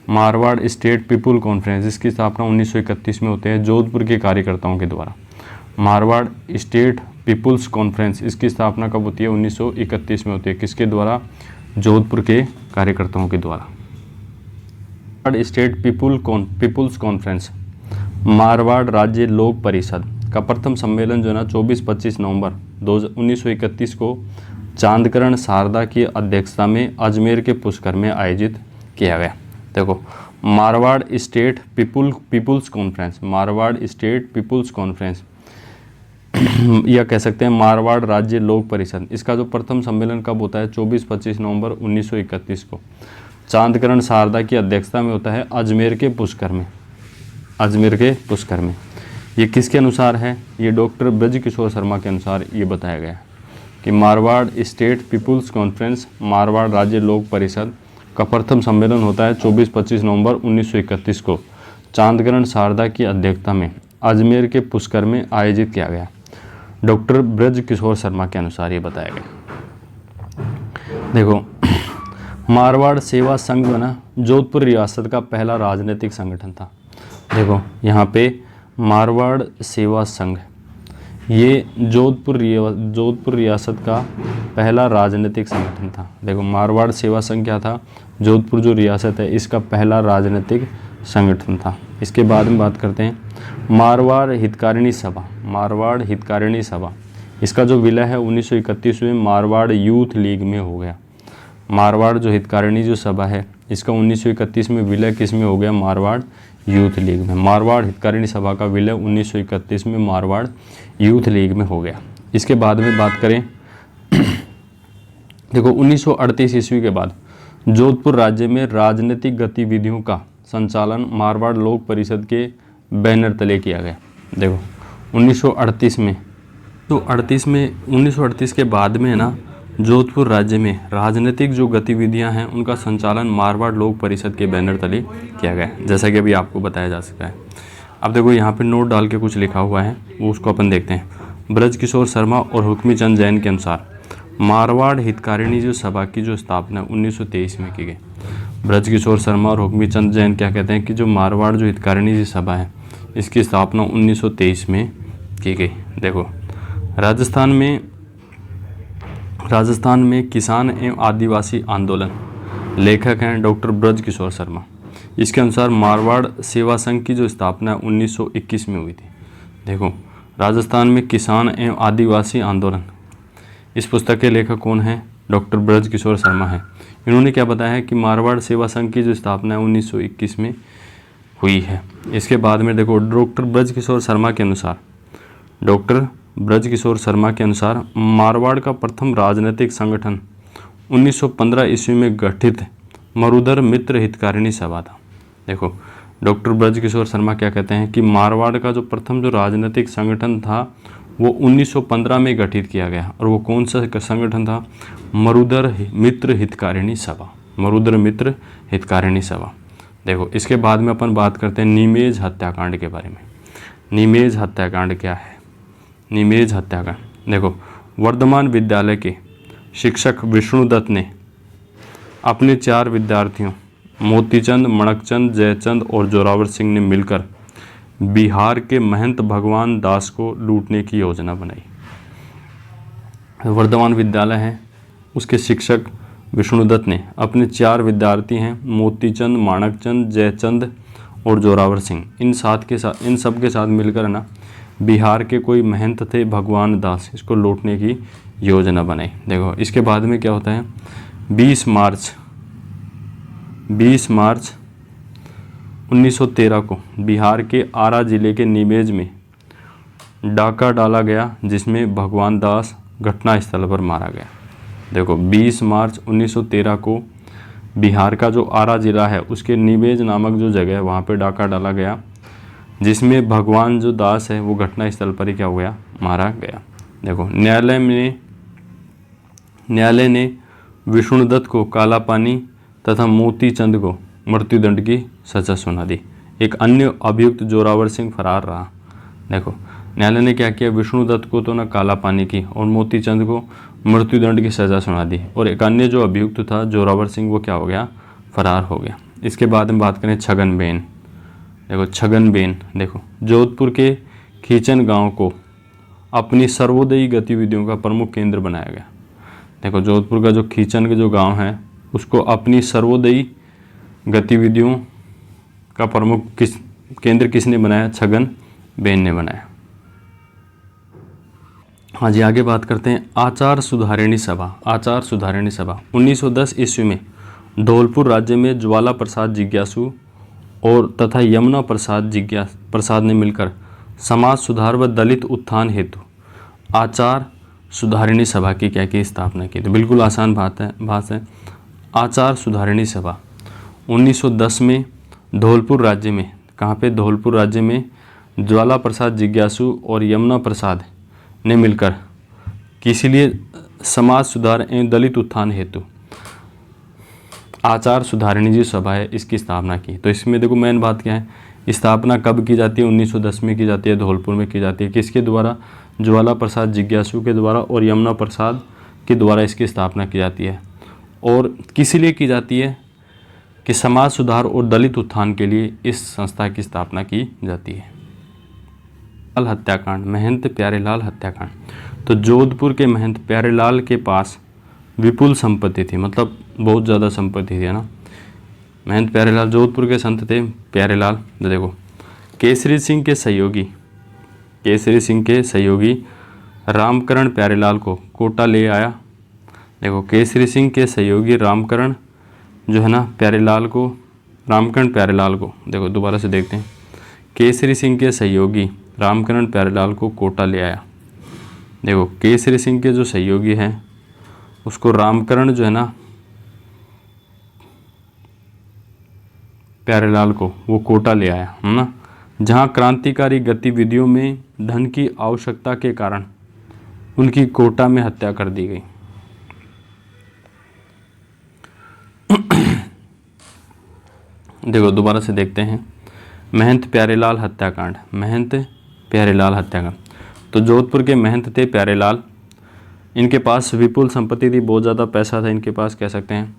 Marwar state people conference, इसकी स्थापना 1931 में होते हैं जोधपुर के कार्यकर्ताओं के द्वारा। मारवाड़ स्टेट पीपुल्स कॉन्फ्रेंस, इसकी स्थापना कब होती है? 1931 में होती है। किसके द्वारा? जोधपुर के कार्यकर्ताओं के द्वारा। Marwar state people's conference, Marwar राज्य लोक परिषद का प्रथम सम्मेलन जो है ना 24-25 नवंबर 1931 को चांदकरण शारदा की अध्यक्षता में अजमेर के पुष्कर में आयोजित किया गया। देखो Marwar state people's conference, Marwar state people's conference या कह सकते हैं मारवाड़ राज्य लोक परिषद, इसका जो प्रथम सम्मेलन कब होता है? 24-25 नवंबर 1931 को चांदकरण शारदा की अध्यक्षता में होता है अजमेर के पुष्कर में, अजमेर के पुष्कर में। ये किसके अनुसार है? ये डॉक्टर ब्रजकिशोर शर्मा के अनुसार ये बताया गया है कि Marwar state people's conference, Marwar राज्य लोक परिषद का प्रथम सम्मेलन होता है 24-25 नवंबर 1931 को चांदकरण शारदा की अध्यक्षता में अजमेर के पुष्कर में आयोजित किया गया। डॉक्टर ब्रजकिशोर शर्मा के अनुसार ये बताया गया। देखो मारवाड़ सेवा संघ बना जोधपुर रियासत का पहला राजनीतिक संगठन था। देखो यहाँ पे मारवाड़ सेवा संघ ये जोधपुर रियासत का पहला राजनीतिक संगठन था। देखो मारवाड़ सेवा संघ क्या था? जोधपुर जो रियासत है इसका पहला राजनीतिक संगठन था। इसके बाद में बात करते हैं मारवाड़ हितकारिणी सभा, मारवाड़ हितकारिणी सभा, इसका जो विलय है 1931 में मारवाड़ यूथ लीग में हो गया। मारवाड़ जो हितकारिणी जो सभा है इसका 1931 में विलय किस में हो गया? मारवाड़ यूथ लीग में। मारवाड़ हितकारिणी सभा का विलय 1931 में मारवाड़ यूथ लीग में हो गया। इसके बाद में बात करें देखो 1938 ईस्वी के बाद जोधपुर राज्य में राजनीतिक गतिविधियों का संचालन मारवाड़ लोक परिषद के बैनर तले किया गया। देखो 1938 में तो 1938 के बाद में ना जोधपुर राज्य में राजनीतिक जो गतिविधियां हैं उनका संचालन मारवाड़ लोक परिषद के बैनर तले किया गया, जैसा कि अभी आपको बताया जा सका है। अब देखो यहाँ पे नोट डाल के कुछ लिखा हुआ है, वो उसको अपन देखते हैं। ब्रजकिशोर शर्मा और हुक्मी चंद जैन के अनुसार मारवाड़ हितकारिणी जो सभा की जो स्थापना 1923 में की गई। ब्रजकिशोर शर्मा और हुक्मी चंद जैन क्या कहते हैं कि जो मारवाड़ जो हितकारिणी जी सभा है इसकी स्थापना 1923 में की गई। देखो राजस्थान में किसान एवं आदिवासी आंदोलन, लेखक हैं डॉक्टर ब्रजकिशोर शर्मा। इसके अनुसार मारवाड़ सेवा संघ की जो स्थापना 1921 में हुई थी। देखो राजस्थान में किसान एवं आदिवासी आंदोलन, इस पुस्तक के लेखक कौन हैं? डॉक्टर ब्रजकिशोर शर्मा हैं। इन्होंने क्या बताया है कि मारवाड़ सेवा संघ की जो स्थापना है 1921 में हुई है। इसके बाद में देखो डॉक्टर ब्रजकिशोर शर्मा के अनुसार मारवाड़ का प्रथम राजनीतिक संगठन 1915 ईस्वी में गठित मरुधर मित्र हितकारिणी सभा था। देखो डॉक्टर ब्रजकिशोर शर्मा क्या कहते हैं कि मारवाड़ का जो प्रथम जो राजनीतिक संगठन था वो 1915 में गठित किया गया। और वो कौन सा संगठन था? मरुधर मित्र हितकारिणी सभा, मरुधर मित्र हितकारिणी सभा। देखो इसके बाद में अपन बात करते हैं निमेज हत्याकांड के बारे में। निमेज हत्याकांड क्या है? निमेज हत्याकांड, देखो वर्धमान विद्यालय के शिक्षक विष्णुदत्त ने अपने 4 विद्यार्थियों मोतीचंद, मणकचंद, जयचंद और जोरावर सिंह ने मिलकर बिहार के महंत भगवान दास को लूटने की योजना बनाई। वर्धमान विद्यालय है, उसके शिक्षक विष्णुदत्त ने अपने 4 विद्यार्थी हैं मोतीचंद, माणकचंद, जयचंद और जोरावर सिंह, इन सब के साथ मिलकर ना बिहार के कोई महंत थे भगवान दास, इसको लूटने की योजना बनाई। देखो इसके बाद में क्या होता है, 20 मार्च 1913 को बिहार के आरा जिले के निमेज में डाका डाला गया, जिसमें भगवान दास घटनास्थल पर मारा गया। देखो 20 मार्च 1913 को बिहार का जो आरा जिला है उसके निमेज नामक जो जगह है वहाँ पे डाका डाला गया, जिसमें भगवान जो दास है वो घटनास्थल पर ही क्या हो गया, मारा गया। देखो न्यायालय ने विष्णुदत्त को काला पानी तथा मोतीचंद को मृत्युदंड की सजा सुना दी। एक अन्य अभियुक्त जोरावर सिंह फरार रहा। देखो न्यायालय ने क्या किया, विष्णुदत्त को तो ना काला पानी की और मोतीचंद को मृत्युदंड की सजा सुना दी, और एक अन्य जो अभियुक्त था जोरावर सिंह वो क्या हो गया, फरार हो गया। इसके बाद में बात करें छगनबेन। देखो छगनबेन, देखो जोधपुर के खींचन गांव को अपनी सर्वोदयी गतिविधियों का प्रमुख केंद्र बनाया गया। देखो जोधपुर का जो खींचन का जो गांव है उसको अपनी सर्वोदयी गतिविधियों का प्रमुख केंद्र किसने बनाया? छगनबेन ने बनाया। हाँ जी, आगे बात करते हैं आचार सुधारिणी सभा। आचार सुधारिणी सभा 1910 ईस्वी में धौलपुर राज्य में ज्वाला प्रसाद जिज्ञासु और तथा यमुना प्रसाद ने मिलकर समाज सुधार व दलित उत्थान हेतु आचार सुधारिणी सभा की क्या की स्थापना की। तो बिल्कुल आसान बात है। आचार सुधारिणी सभा 1910 में धौलपुर राज्य में, कहाँ पे? धौलपुर राज्य में ज्वाला प्रसाद जिज्ञासु और यमुना प्रसाद ने मिलकर किसी लिए समाज सुधार एवं दलित उत्थान हेतु आचार सुधारिणी जी सभा है इसकी स्थापना की। तो इसमें देखो मेन बात क्या है, स्थापना कब की जाती है? 1910 में की जाती है, धौलपुर में की जाती है। किसके द्वारा? ज्वाला प्रसाद जिज्ञासु के द्वारा और यमुना प्रसाद के द्वारा इसकी स्थापना की जाती है। और किस लिए की जाती है? कि समाज सुधार और दलित उत्थान के लिए इस संस्था की स्थापना की जाती है। हत्याकांड, महंत प्यारेलाल हत्याकांड। तो जोधपुर के महंत प्यारेलाल के पास विपुल संपत्ति थी, मतलब बहुत ज़्यादा संपत्ति थी, है ना। महंत प्यारेलाल जोधपुर के संत थे प्यारेलाल। देखो केसरी सिंह के सहयोगी रामकरण प्यारेलाल को कोटा ले आया। देखो केसरी सिंह के सहयोगी रामकरण जो है ना रामकरण प्यारेलाल को देखो दोबारा से देखते हैं। केसरी सिंह के सहयोगी रामकरण प्यारेलाल को कोटा ले आया। देखो केसरी सिंह के जो सहयोगी हैं उसको रामकरण जो है ना प्यारेलाल को वो कोटा ले आया, है ना, जहाँ क्रांतिकारी गतिविधियों में धन की आवश्यकता के कारण उनकी कोटा में हत्या कर दी गई। देखो दोबारा से देखते हैं महंत प्यारेलाल हत्याकांड। तो जोधपुर के महंत थे प्यारेलाल, इनके पास विपुल संपत्ति थी, बहुत ज़्यादा पैसा था इनके पास, कह सकते हैं।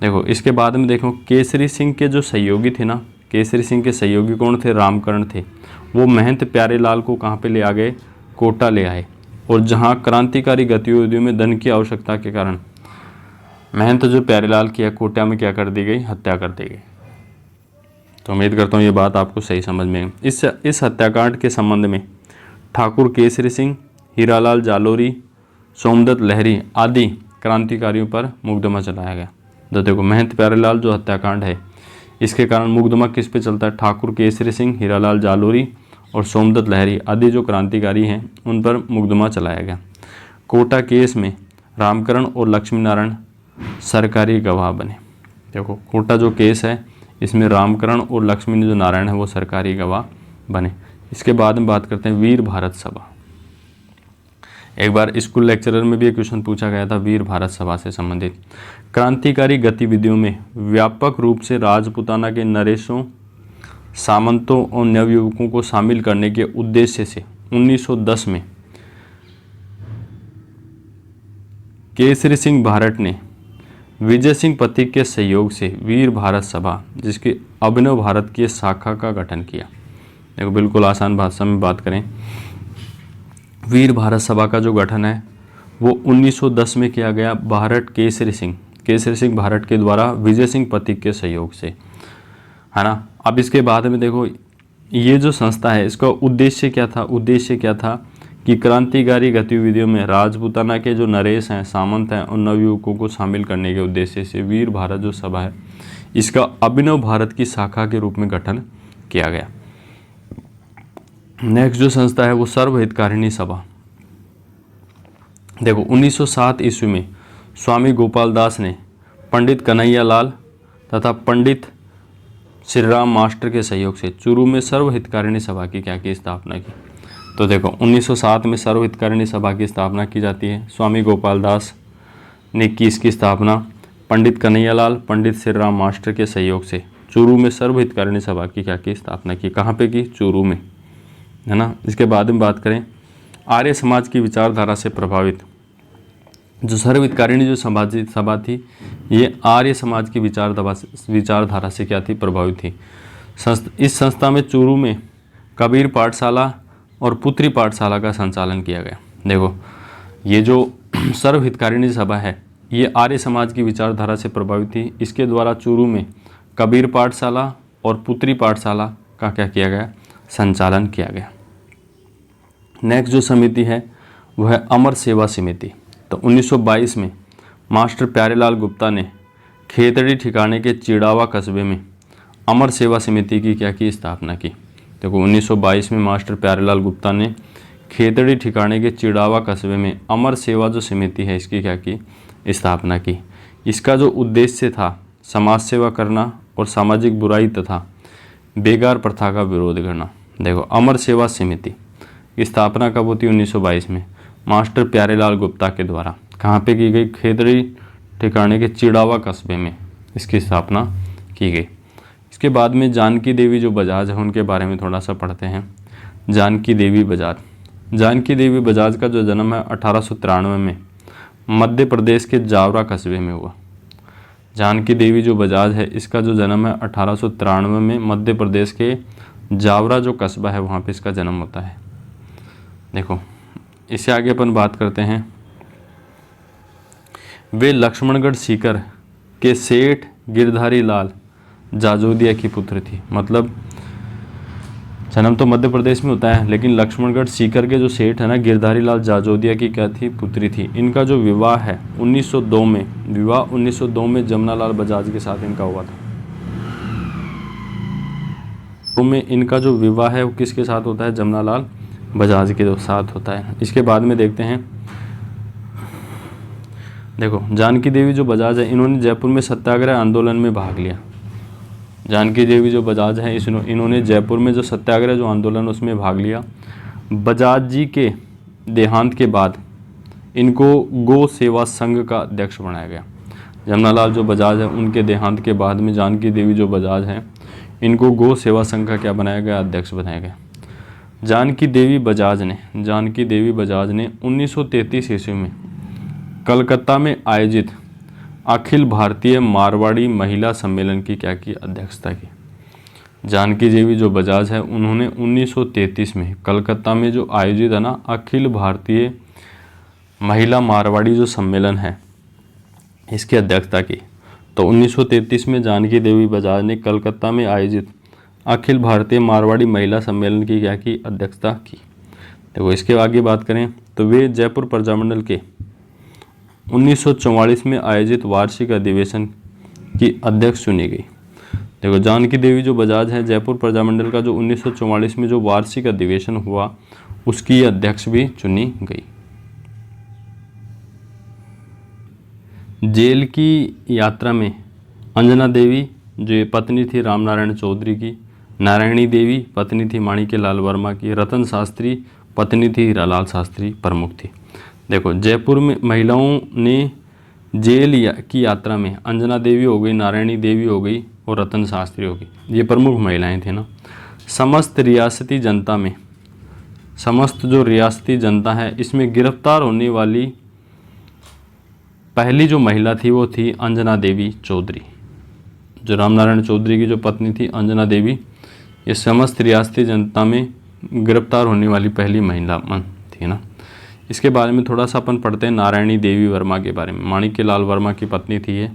देखो इसके बाद में देखो केसरी सिंह के जो सहयोगी थे ना, केसरी सिंह के सहयोगी कौन थे? रामकरण थे। वो महंत प्यारेलाल को कहाँ पे ले आ गए? कोटा ले आए। और जहाँ क्रांतिकारी गतिविधियों में धन की आवश्यकता के कारण महंत जो प्यारेलाल की कोटा में क्या कर दी गई? हत्या कर दी गई। तो उम्मीद करता हूँ ये बात आपको सही समझ में आई। इस हत्याकांड के संबंध में ठाकुर केसरी सिंह, हीरालाल जालोरी, सोमदत्त लहरी आदि क्रांतिकारियों पर मुकदमा चलाया गया। तो देखो महंत प्यारेलाल जो हत्याकांड है इसके कारण मुकदमा किस पे चलता है? ठाकुर केसरी सिंह, हीरालाल जालोरी और सोमदत्त लहरी आदि जो क्रांतिकारी हैं उन पर मुकदमा चलाया गया। कोटा केस में रामकरण और लक्ष्मी नारायण सरकारी गवाह बने। देखो कोटा जो केस है इसमें रामकरण और लक्ष्मी जो नारायण है वो सरकारी गवाह बने। इसके बाद में बात करते हैं वीर भारत सभा। एक बार स्कूल लेक्चरर में भी एक क्वेश्चन पूछा गया था वीर भारत सभा से संबंधित। क्रांतिकारी गतिविधियों में व्यापक रूप से राजपूताना के नरेशों, सामंतों और नवयुवकों को शामिल करने के उद्देश्य से 1910 में केसरी सिंह भारत ने विजय सिंह पथिक के सहयोग से वीर भारत सभा, जिसकी अभिनव भारत की शाखा का गठन किया। देखो बिल्कुल आसान भाषा में बात करें, वीर भारत सभा का जो गठन है वो 1910 में किया गया केसरी सिंह भारत के द्वारा विजय सिंह पथिक के सहयोग से, है ना। अब इसके बाद में देखो ये जो संस्था है इसका उद्देश्य क्या था? उद्देश्य क्या था कि क्रांतिकारी गतिविधियों में राजपूताना के जो नरेश हैं, सामंत हैं और नवयुवकों को शामिल करने के उद्देश्य से वीर भारत जो सभा है इसका अभिनव भारत की शाखा के रूप में गठन किया गया। नेक्स्ट जो संस्था है वो सर्वहितकारिणी सभा। देखो 1907 ईस्वी में स्वामी गोपाल दास ने पंडित कन्हैया लाल तथा पंडित श्री राम मास्टर के सहयोग से चूरू में सर्वहितकारिणी सभा की क्या की स्थापना की। तो देखो 1907 में सर्वहितकारिणी सभा की स्थापना की जाती है। स्वामी गोपाल दास ने की इसकी स्थापना पंडित कन्हैया लाल, पंडित श्री राम मास्टर के सहयोग से चूरू में सर्वहितकारिणी सभा की क्या की स्थापना की। कहाँ पे की? चूरू में, है ना। इसके बाद में बात करें आर्य समाज की विचारधारा से प्रभावित जो सर्वहितकारिणी जो सभा थी ये आर्य समाज की विचारधारा से क्या थी? प्रभावित थी। इस संस्था में चूरू में कबीर पाठशाला और पुत्री पाठशाला का संचालन किया गया। देखो ये जो सर्वहितकारिणी सभा है ये आर्य समाज की विचारधारा से प्रभावित थी। इसके द्वारा चूरू में कबीर पाठशाला और पुत्री पाठशाला का क्या किया गया? संचालन किया गया। नेक्स्ट जो समिति है वह है अमर सेवा समिति। तो 1922 में मास्टर प्यारेलाल गुप्ता ने खेतड़ी ठिकाने के चिड़ावा कस्बे में अमर सेवा समिति की क्या की? स्थापना की। देखो 1922 में मास्टर प्यारेलाल गुप्ता ने खेतड़ी ठिकाने के चिड़ावा कस्बे में अमर सेवा जो समिति है इसकी क्या की? स्थापना की। इसका जो उद्देश्य था समाज सेवा करना और सामाजिक बुराई तथा बेगार प्रथा का विरोध करना। देखो अमर सेवा समिति की स्थापना कब होती है? 1922 में मास्टर प्यारेलाल गुप्ता के द्वारा। कहाँ पे की गई? खेतड़ी ठिकाने के चिड़ावा कस्बे में इसकी स्थापना की गई। इसके बाद में जानकी देवी जो बजाज है उनके बारे में थोड़ा सा पढ़ते हैं। जानकी देवी बजाज का जो जन्म है 1893 में मध्य प्रदेश के जावरा कस्बे में हुआ। जानकी देवी जो बजाज है इसका जो जन्म है 1893 में मध्य प्रदेश के जावरा जो कस्बा है वहाँ पे इसका जन्म होता है। देखो इससे आगे अपन बात करते हैं। वे लक्ष्मणगढ़ सीकर के सेठ गिरधारी लाल जाजोदिया की पुत्र थी। मतलब जन्म तो मध्य प्रदेश में होता है लेकिन लक्ष्मणगढ़ सीकर के जो सेठ है ना गिरधारी लाल जाजोदिया की क्या थी? पुत्री थी। इनका जो विवाह है 1902 में जमनालाल बजाज के साथ इनका हुआ था। तो में इनका जो विवाह है वो किसके साथ होता है? जमनालाल बजाज के साथ होता है। इसके बाद में देखते हैं। देखो जानकी देवी जो बजाज है इन्होंने जयपुर में सत्याग्रह आंदोलन में भाग लिया। जानकी देवी जो बजाज है इन्होंने जयपुर में जो सत्याग्रह जो आंदोलन उसमें भाग लिया। बजाज जी के देहांत के बाद इनको गो सेवा संघ का अध्यक्ष बनाया गया। जमनालाल जो बजाज है उनके देहांत के बाद में जानकी देवी जो बजाज हैं इनको गो सेवा संघ का क्या बनाया गया? अध्यक्ष बनाया गया। जानकी देवी बजाज ने 1933 ईस्वी में कलकत्ता में आयोजित अखिल भारतीय मारवाड़ी महिला सम्मेलन की क्या की? अध्यक्षता की। जानकी देवी जो बजाज है उन्होंने 1933 में कलकत्ता में जो आयोजित है ना अखिल भारतीय महिला मारवाड़ी जो सम्मेलन है इसकी अध्यक्षता की। तो 1933 में जानकी देवी बजाज ने कलकत्ता में आयोजित अखिल भारतीय मारवाड़ी महिला सम्मेलन की क्या की? अध्यक्षता की। देखो इसके आगे बात करें तो वे जयपुर प्रजामंडल के 1944 में आयोजित वार्षिक अधिवेशन की अध्यक्ष चुनी गई। देखो जानकी देवी जो बजाज है जयपुर प्रजामंडल का जो 1944 में जो वार्षिक अधिवेशन हुआ उसकी अध्यक्ष भी चुनी गई। जेल की यात्रा में अंजना देवी जो पत्नी थी रामनारायण चौधरी की, नारायणी देवी पत्नी थी माणिक्य लाल वर्मा की, रतन शास्त्री पत्नी थी हीरालाल शास्त्री प्रमुख थी। देखो जयपुर में महिलाओं ने जेल की यात्रा में अंजना देवी हो गई, नारायणी देवी हो गई और रतन शास्त्री हो गई, ये प्रमुख महिलाएं थी ना। समस्त रियासती जनता में, समस्त जो रियासती जनता है इसमें गिरफ्तार होने वाली पहली जो महिला थी वो थी अंजना देवी चौधरी। जो रामनारायण चौधरी की जो पत्नी थी अंजना देवी, ये समस्त रियासती जनता में गिरफ्तार होने वाली पहली महिला थी ना। इसके बारे में थोड़ा सा अपन पढ़ते हैं नारायणी देवी वर्मा के बारे में। माणिक्य लाल वर्मा की पत्नी थी ये।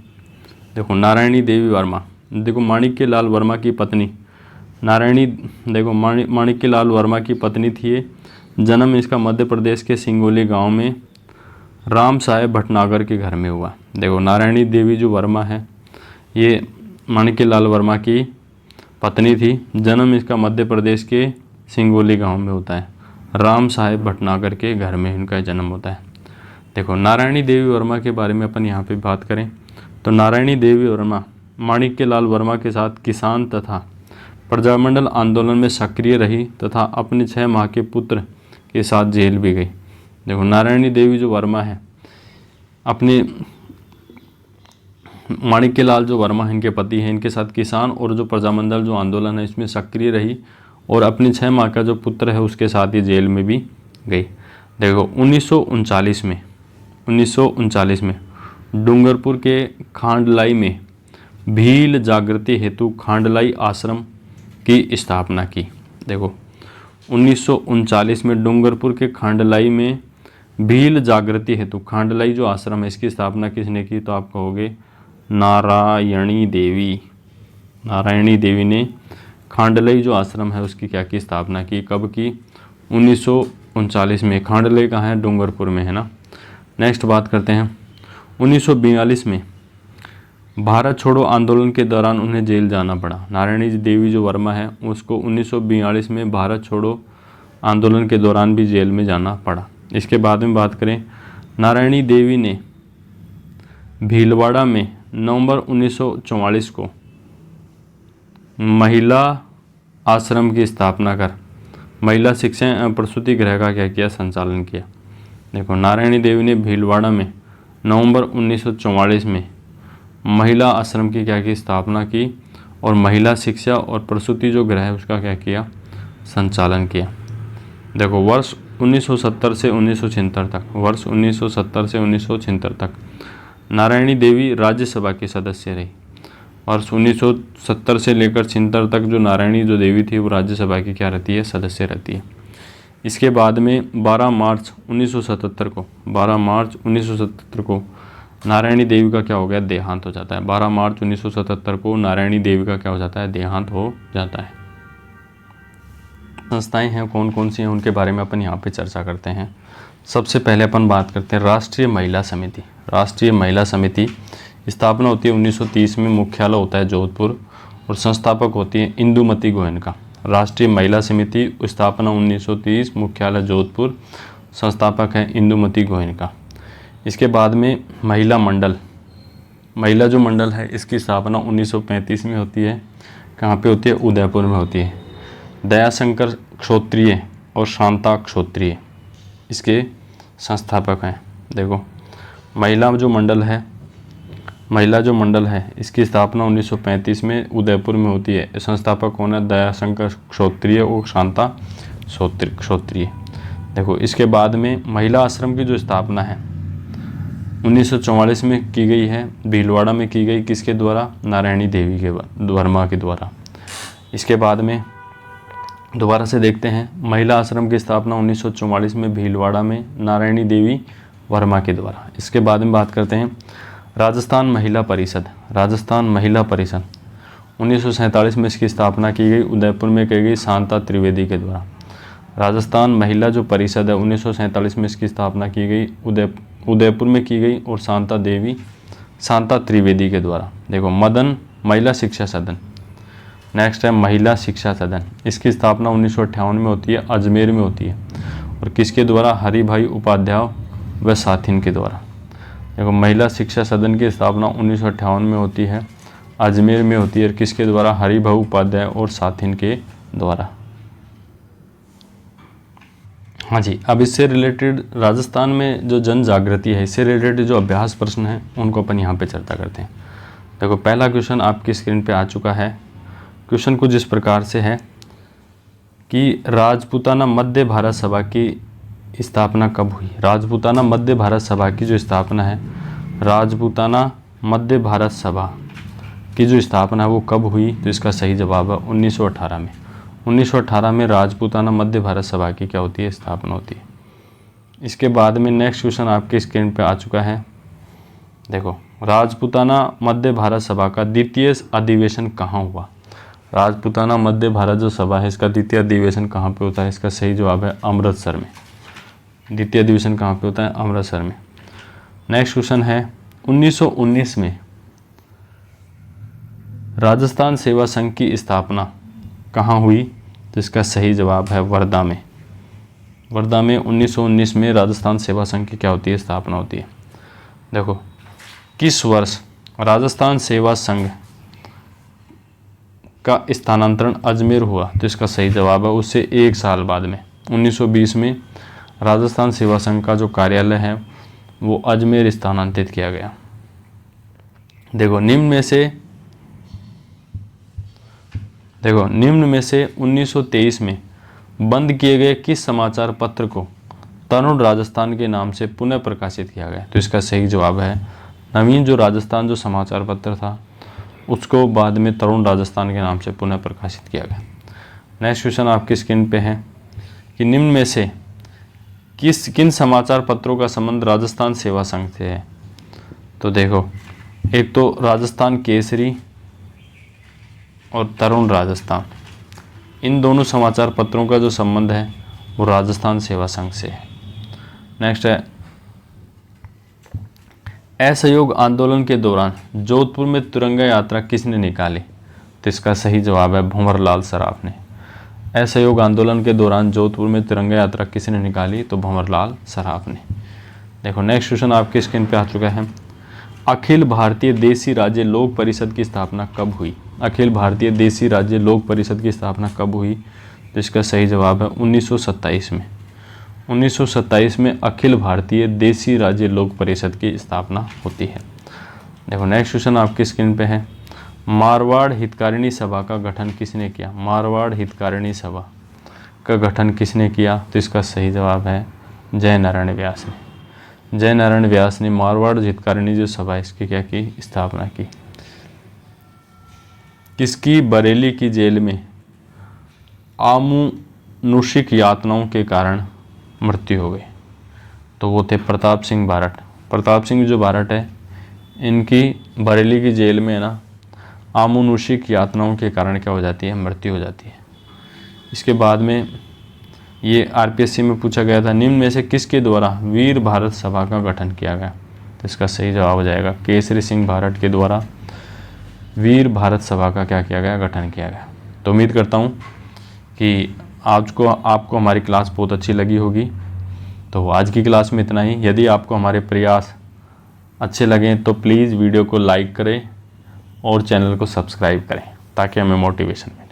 देखो नारायणी देवी वर्मा, देखो माणिक्य लाल वर्मा की पत्नी नारायणी, देखो माणिक्य लाल वर्मा की पत्नी थी ये। जन्म इसका मध्य प्रदेश के सिंगोली गांव में राम साहेब भटनागर के घर में हुआ। देखो नारायणी देवी जो वर्मा है ये माणिक्य लाल वर्मा की पत्नी थी। जन्म इसका मध्य प्रदेश के सिंगोली गांव में होता है। राम साहेब भटनागर के घर में इनका जन्म होता है। देखो नारायणी देवी वर्मा के बारे में अपन यहाँ पे बात करें तो नारायणी देवी वर्मा माणिक्य लाल वर्मा के साथ किसान तथा प्रजामंडल आंदोलन में सक्रिय रही तथा अपने 6 माह के पुत्र के साथ जेल भी गई। देखो नारायणी देवी जो वर्मा है अपने माणिक्य लाल जो वर्मा इनके पति हैं, इनके साथ किसान और जो प्रजामंडल जो आंदोलन है इसमें सक्रिय रही और अपने 6 माह का जो पुत्र है उसके साथ ये जेल में भी गई। देखो 1939 में डूंगरपुर के खांडलाई में भील जागृति हेतु खांडलाई आश्रम की स्थापना की। देखो 1939 में डूंगरपुर के खांडलाई में भील जागृति हेतु, खांडलाई जो आश्रम है इसकी स्थापना किसने की, तो आप कहोगे नारायणी देवी। नारायणी देवी ने खांडलाई जो आश्रम है उसकी क्या की स्थापना की, कब की, 1939 में। खांडलाई कहाँ है, डूंगरपुर में है ना। नेक्स्ट बात करते हैं 1942 में भारत छोड़ो आंदोलन के दौरान उन्हें जेल जाना पड़ा। नारायणी देवी जो वर्मा है उसको 1942 में भारत छोड़ो आंदोलन के दौरान भी जेल में जाना पड़ा। इसके बाद में बात करें नारायणी देवी ने भीलवाड़ा में नवंबर 1944 को महिला आश्रम की स्थापना कर महिला शिक्षा एवं प्रसूति गृह का क्या किया, संचालन किया। देखो नारायणी देवी ने भीलवाड़ा में नवंबर 1944 में महिला आश्रम की क्या की, स्थापना की और महिला शिक्षा और प्रसूति जो गृह है उसका क्या किया, संचालन किया। देखो वर्ष 1970 से 1976 तक, वर्ष 1970 से 1976 तक नारायणी देवी राज्यसभा की सदस्य रही। वर्ष 1970 से लेकर 76 तक जो नारायणी जो देवी थी वो राज्यसभा की क्या रहती है, सदस्य रहती है। इसके बाद में 12 मार्च 1977 को नारायणी देवी का क्या हो गया, देहांत हो जाता है। 12 मार्च 1977 को नारायणी देवी का क्या हो जाता है, देहांत हो जाता है। संस्थाएं हैं कौन कौन सी हैं उनके बारे में अपन यहाँ पे चर्चा करते हैं। सबसे पहले अपन बात करते हैं राष्ट्रीय महिला समिति। राष्ट्रीय महिला समिति स्थापना होती है 1930 में, मुख्यालय होता है जोधपुर और संस्थापक होती है इंदुमती गोयनका। राष्ट्रीय महिला समिति स्थापना 1930, मुख्यालय जोधपुर, संस्थापक है इंदुमती गोयनका। इसके बाद में महिला मंडल, महिला जो मंडल है इसकी स्थापना 1935 में होती है। कहाँ पे होती है, उदयपुर में होती है। दयाशंकर क्षोत्रिय और शांता क्षोत्रिय इसके संस्थापक हैं। देखो महिला जो मंडल है इसकी स्थापना 1935 में उदयपुर में होती है। संस्थापक कौन है, दयाशंकर क्षोत्रिय और शांता क्षोत्रिय। देखो इसके बाद में महिला आश्रम की जो स्थापना है 1944 में की गई है, भीलवाड़ा में की गई, किसके द्वारा, नारायणी देवी के वर्मा के द्वारा। इसके बाद में दोबारा से देखते हैं, महिला आश्रम की स्थापना 1944 में भीलवाड़ा में नारायणी देवी वर्मा के द्वारा। इसके बाद में बात करते हैं राजस्थान महिला परिषद। राजस्थान महिला परिषद 1947 में इसकी स्थापना की गई, उदयपुर में की गई शांता त्रिवेदी के द्वारा। राजस्थान महिला जो परिषद है 1947 में इसकी स्थापना की गई, उदयपुर में की गई और शांता त्रिवेदी के द्वारा। देखो मदन महिला शिक्षा सदन, नेक्स्ट है महिला शिक्षा सदन। इसकी स्थापना 1958 में होती है, अजमेर में होती है और किसके द्वारा, हरि भाई उपाध्याय व साथिन के द्वारा। देखो महिला शिक्षा सदन की स्थापना 1958 में होती है, अजमेर में होती है और किसके द्वारा, हरि भाई उपाध्याय और साथिन के द्वारा। हाँ जी, अब इससे रिलेटेड राजस्थान में जो जन जागृति है, इससे रिलेटेड जो अभ्यास प्रश्न हैं उनको अपन यहाँ पे चर्चा करते हैं। देखो पहला क्वेश्चन आपकी स्क्रीन पे आ चुका है। क्वेश्चन कुछ इस प्रकार से है कि राजपूताना मध्य भारत सभा की स्थापना कब हुई। राजपूताना मध्य भारत सभा की जो स्थापना है, राजपूताना मध्य भारत सभा की जो स्थापना है वो कब हुई, तो इसका सही जवाब है 1918 में। 1918 में राजपूताना मध्य भारत सभा की क्या होती है, स्थापना होती है। इसके बाद में नेक्स्ट क्वेश्चन आपके स्क्रीन पे आ चुका है। देखो राजपूताना मध्य भारत सभा का द्वितीय अधिवेशन कहाँ हुआ। राजपूताना मध्य भारत जो सभा है इसका द्वितीय अधिवेशन कहाँ पे होता है, इसका सही जवाब है अमृतसर में। द्वितीय अधिवेशन कहाँ पे होता है, अमृतसर में। नेक्स्ट क्वेश्चन है 1919 में राजस्थान सेवा संघ की स्थापना कहाँ हुई, तो इसका सही जवाब है वर्धा में। वर्धा में 1919 में राजस्थान सेवा संघ की क्या होती है, स्थापना होती है। देखो किस वर्ष राजस्थान सेवा संघ का स्थानांतरण अजमेर हुआ, तो इसका सही जवाब है उससे 1 साल बाद में 1920 में राजस्थान सेवा संघ का जो कार्यालय है वो अजमेर स्थानांतरित किया गया। देखो निम्न में से 1923 में बंद किए गए किस समाचार पत्र को तरुण राजस्थान के नाम से पुनः प्रकाशित किया गया, तो इसका सही जवाब है नवीन जो राजस्थान जो समाचार पत्र था उसको बाद में तरुण राजस्थान के नाम से पुनः प्रकाशित किया गया। नेक्स्ट क्वेश्चन आपकी स्क्रीन पे है कि निम्न में से किन समाचार पत्रों का संबंध राजस्थान सेवा संघ से है। तो देखो एक तो राजस्थान केसरी और तरुण राजस्थान, इन दोनों समाचार पत्रों का जो संबंध है वो राजस्थान सेवा संघ से है। नेक्स्ट है असहयोग आंदोलन के दौरान जोधपुर में तिरंगा यात्रा किसने निकाली, तो इसका सही जवाब है भंवरलाल सराफ ने। असहयोग आंदोलन के दौरान जोधपुर में तिरंगा यात्रा किसने निकाली, तो भंवरलाल सराफ ने। देखो नेक्स्ट क्वेश्चन आपके स्क्रीन पे आ चुका है। अखिल भारतीय देसी राज्य लोक परिषद की स्थापना कब हुई। अखिल भारतीय देसी राज्य लोक परिषद की स्थापना कब हुई, तो इसका सही जवाब है 1927 में। 1927 में अखिल भारतीय देसी राज्य लोक परिषद की स्थापना होती है। देखो नेक्स्ट क्वेश्चन आपकी स्क्रीन पे है। मारवाड़ हितकारिणी सभा का गठन किसने किया। मारवाड़ हितकारिणी सभा का गठन किसने किया, तो इसका सही जवाब है जय नारायण व्यास ने। जय नारायण व्यास ने मारवाड़ हितकारिणी जो सभा इसकी क्या की, स्थापना की। किसकी बरेली की जेल में आमुनुषिक यातनाओं के कारण मृत्यु हो गई, तो वो थे प्रताप सिंह बारट। प्रताप सिंह जो बारट है इनकी बरेली की जेल में ना आमुनुषिक यातनाओं के कारण क्या हो जाती है, मृत्यु हो जाती है। इसके बाद में ये आरपीएससी में पूछा गया था निम्न में से किसके द्वारा वीर भारत सभा का गठन किया गया, तो इसका सही जवाब हो जाएगा केसरी सिंह बारट के द्वारा वीर भारत सभा का क्या किया गया, गठन किया गया। तो उम्मीद करता हूँ कि आपको हमारी क्लास बहुत अच्छी लगी होगी। तो आज की क्लास में इतना ही। यदि आपको हमारे प्रयास अच्छे लगें तो प्लीज़ वीडियो को लाइक करें और चैनल को सब्सक्राइब करें ताकि हमें मोटिवेशन मिले।